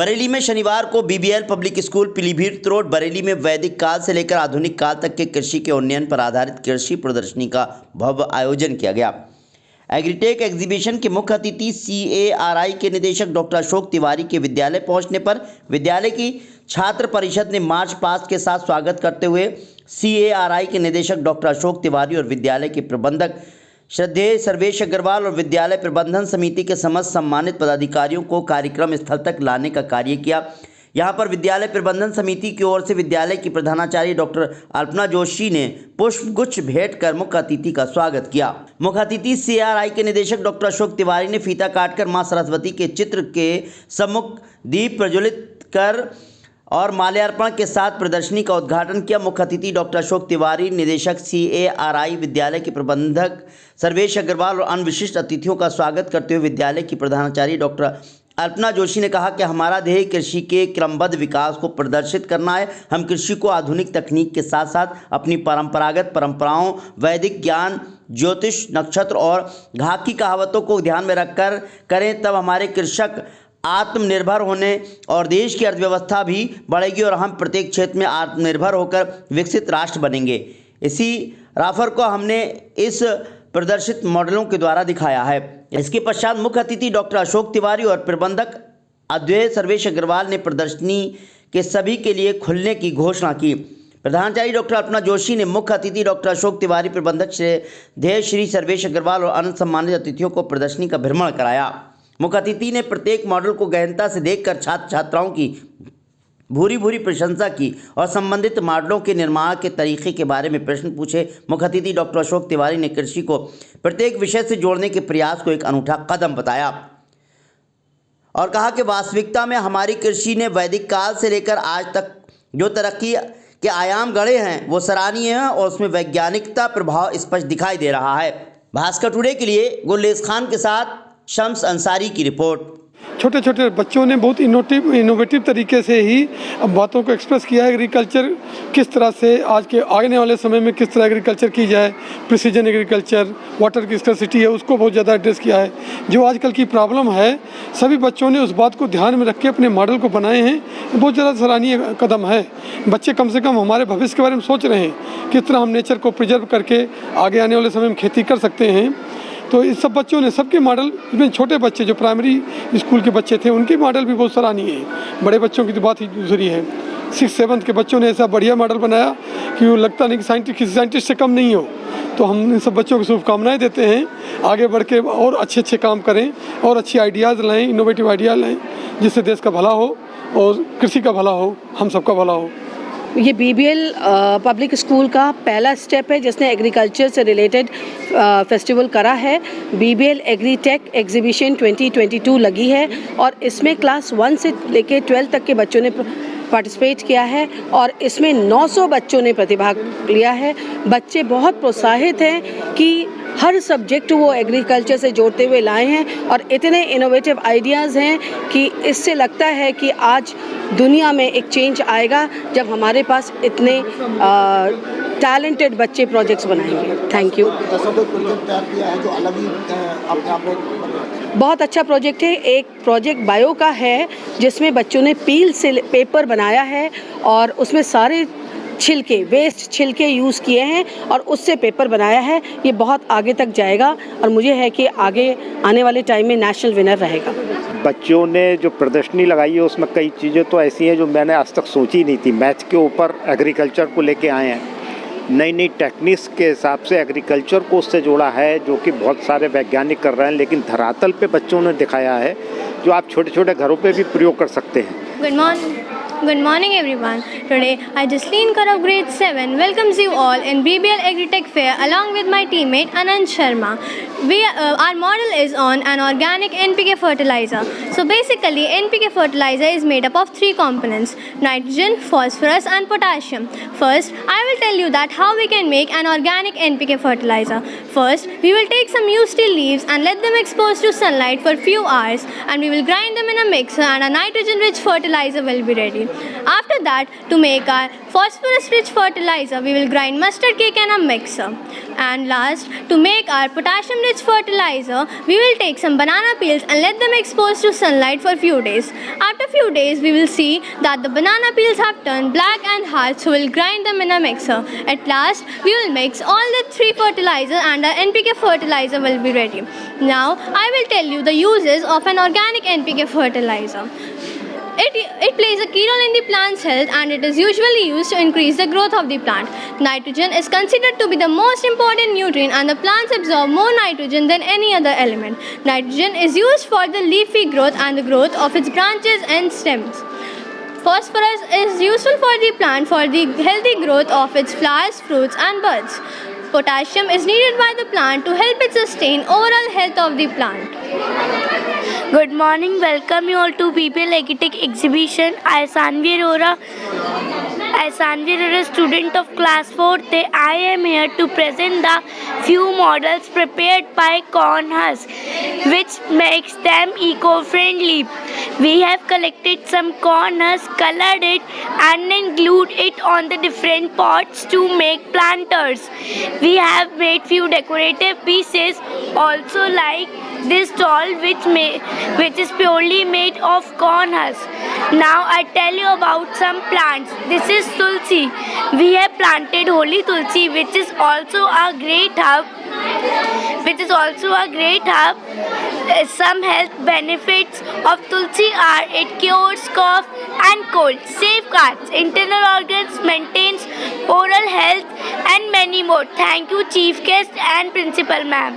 बरेली में शनिवार को BBL public school Pilibhit road Bareilly में वैदिक काल से लेकर आधुनिक काल तक के कृषि के उन्नयन पर आधारित कृषि प्रदर्शनी का भव्य आयोजन किया गया। एग्रीटेक एग्जीबिशन के मुख्य अतिथि CARI के निदेशक डॉक्टर अशोक तिवारी के विद्यालय पहुंचने पर विद्यालय की छात्र परिषद ने मार्च पास्ट के साथ स्वागत करते हुए CARI के निदेशक डॉक्टर अशोक तिवारी और विद्यालय के प्रबंधक श्रद्धेय सर्वेश अग्रवाल और विद्यालय प्रबंधन समिति के समस्त सम्मानित पदाधिकारियों को कार्यक्रम स्थल तक लाने का कार्य किया। यहां पर विद्यालय प्रबंधन समिति की ओर से विद्यालय की प्रधानाचार्य डॉक्टर अल्पना जोशी ने पुष्पगुच्छ भेंट कर मुख्य अतिथि का स्वागत किया। मुख्य अतिथि CARI के निदेशक डॉक्टर अशोक तिवारी ने फीता काटकर मां सरस्वती के चित्र के सम्मुख दीप प्रज्वलित कर और माल्यार्पण के साथ प्रदर्शनी का उद्घाटन किया। मुख्य अतिथि डॉक्टर अशोक तिवारी, निदेशक CARI, विद्यालय के प्रबंधक सर्वेश अग्रवाल और अन्य विशिष्ट अतिथियों का स्वागत करते हुए विद्यालय की प्रधानाचार्य डॉक्टर अल्पना जोशी ने कहा कि हमारा ध्येय कृषि के क्रमबद्ध विकास को प्रदर्शित करना है। हम कृषि को आधुनिक तकनीक के साथ साथ अपनी परंपरागत परंपराओं, वैदिक ज्ञान, ज्योतिष, नक्षत्र और घात की कहावतों को ध्यान में रखकर करें, तब हमारे कृषक आत्मनिर्भर होने और देश की अर्थव्यवस्था भी बढ़ेगी और हम प्रत्येक क्षेत्र में आत्मनिर्भर होकर विकसित राष्ट्र बनेंगे। इसी राफर को हमने इस प्रदर्शित मॉडलों के द्वारा दिखाया है। इसके पश्चात मुख्य अतिथि डॉक्टर अशोक तिवारी और प्रबंधक अद्वैय सर्वेश अग्रवाल ने प्रदर्शनी के सभी के लिए खुलने की घोषणा की। प्रधानाचार्य डॉक्टर अल्पना जोशी ने मुख्य अतिथि डॉक्टर अशोक तिवारी, प्रबंधक श्रद्धेय श्री सर्वेश अग्रवाल और अन्य सम्मानित अतिथियों को प्रदर्शनी का भ्रमण कराया। मुख्य अतिथि ने प्रत्येक मॉडल को गहनता से देखकर छात्र छात्राओं की भूरी प्रशंसा की और संबंधित मॉडलों के निर्माण के तरीके के बारे में प्रश्न पूछे। मुख्य अतिथि डॉक्टर अशोक तिवारी ने कृषि को प्रत्येक विषय से जोड़ने के प्रयास को एक अनूठा कदम बताया और कहा कि वास्तविकता में हमारी कृषि ने वैदिक काल से लेकर आज तक जो तरक्की के आयाम गढ़े हैं वो सराहनीय हैं और उसमें वैज्ञानिकता प्रभाव स्पष्ट दिखाई दे रहा है। भास्कर टुडे के लिए गुल्लेस खान के साथ शम्स अंसारी की रिपोर्ट। छोटे छोटे बच्चों ने बहुत इनोवेटिव तरीके से ही अब बातों को एक्सप्रेस किया है। एग्रीकल्चर किस तरह से आज के आने वाले समय में किस तरह एग्रीकल्चर की जाए, प्रिसीजन एग्रीकल्चर, वाटर की स्कैर्सिटी है उसको बहुत ज़्यादा एड्रेस किया है। जो आजकल की प्रॉब्लम है सभी बच्चों ने उस बात को ध्यान में रख के अपने मॉडल को बनाए हैं। बहुत ज़्यादा सराहनीय कदम है। बच्चे कम से कम हमारे भविष्य के बारे में सोच रहे हैं किस तरह हम नेचर को प्रिजर्व करके आगे आने वाले समय में खेती कर सकते हैं। तो इस सब बच्चों ने सबके मॉडल, इसमें छोटे बच्चे जो प्राइमरी स्कूल के बच्चे थे उनके मॉडल भी बहुत सराहनीय है। बड़े बच्चों की तो बात ही दूसरी है। 6th-7th के बच्चों ने ऐसा बढ़िया मॉडल बनाया कि वो लगता नहीं कि किसी साइंटिस्ट से कम नहीं हो। तो हम इन सब बच्चों को शुभकामनाएं देते हैं, आगे बढ़ के और अच्छे काम करें और अच्छी आइडियाज़ लाएँ, इनोवेटिव आइडिया लाएँ जिससे देश का भला हो और कृषि का भला हो, हम सबका भला हो। ये BBL पब्लिक स्कूल का पहला स्टेप है जिसने एग्रीकल्चर से रिलेटेड फेस्टिवल करा है। BBL एग्रीटेक एग्जीबिशन 2022 लगी है और इसमें क्लास 1 से लेकर 12 तक के बच्चों ने पार्टिसिपेट किया है और इसमें 900 बच्चों ने प्रतिभाग लिया है। बच्चे बहुत प्रोत्साहित हैं कि हर सब्जेक्ट वो एग्रीकल्चर से जोड़ते हुए लाए हैं और इतने इनोवेटिव आइडियाज़ हैं कि इससे लगता है कि आज दुनिया में एक चेंज आएगा जब हमारे पास इतने टैलेंटेड बच्चे प्रोजेक्ट्स बनाएंगे। Thank you. बहुत अच्छा प्रोजेक्ट है। एक प्रोजेक्ट बायो का है जिसमें बच्चों ने पील से पेपर बनाया है और उसमें सारे वेस्ट छिलके यूज़ किए हैं और उससे पेपर बनाया है। ये बहुत आगे तक जाएगा और मुझे है कि आगे आने वाले टाइम में नेशनल विनर रहेगा। बच्चों ने जो प्रदर्शनी लगाई है उसमें कई चीज़ें तो ऐसी हैं जो मैंने आज तक सोची नहीं थी। मैथ के ऊपर एग्रीकल्चर को लेके आए हैं, नई टेक्निक्स के हिसाब से एग्रीकल्चर को उससे जोड़ा है जो कि बहुत सारे वैज्ञानिक कर रहे हैं, लेकिन धरातल पे बच्चों ने दिखाया है जो आप छोटे छोटे घरों पे भी प्रयोग कर सकते हैं। Good morning everyone. Today I Jasleen Kar of grade 7 welcomes you all in BBL Agritech Fair along with my teammate Anand Sharma. Our model is on an organic NPK fertilizer. So basically NPK fertilizer is made up of 3 components: nitrogen, phosphorus and potassium. First I will tell you that how we can make an organic NPK fertilizer. First we will take some used tea leaves and let them expose to sunlight for few hours and we will grind them in a mixer and a nitrogen rich fertilizer will be ready. After that, to make our phosphorus-rich fertilizer, we will grind mustard cake in a mixer. And last, to make our potassium-rich fertilizer, we will take some banana peels and let them expose to sunlight for a few days. After few days, we will see that the banana peels have turned black and hard, so we'll grind them in a mixer. At last, we will mix all the three fertilizers and our NPK fertilizer will be ready. Now, I will tell you the uses of an organic NPK fertilizer. It plays a key role in the plant's health and it is usually used to increase the growth of the plant. Nitrogen is considered to be the most important nutrient and the plants absorb more nitrogen than any other element. Nitrogen is used for the leafy growth and the growth of its branches and stems. Phosphorus is useful for the plant for the healthy growth of its flowers, fruits and buds. Potassium is needed by the plant to help it sustain overall health of the plant. Good morning, welcome you all to BBL Agritech exhibition. I Sanvi Arora, student of class 4th. I am here to present the few models prepared by corn husk, which makes them eco-friendly. We have collected some corn husk, colored it and then glued it on the different pots to make planters. We have made few decorative pieces also like this doll which is purely made of corn husk. Now I tell you about some plants. This is Tulsi. We have planted holy Tulsi which is also a great herb. Some health benefits of Tulsi are it cures cough and cold, safeguards internal organs, maintains oral health and many more. Thank you Chief Guest and Principal Ma'am.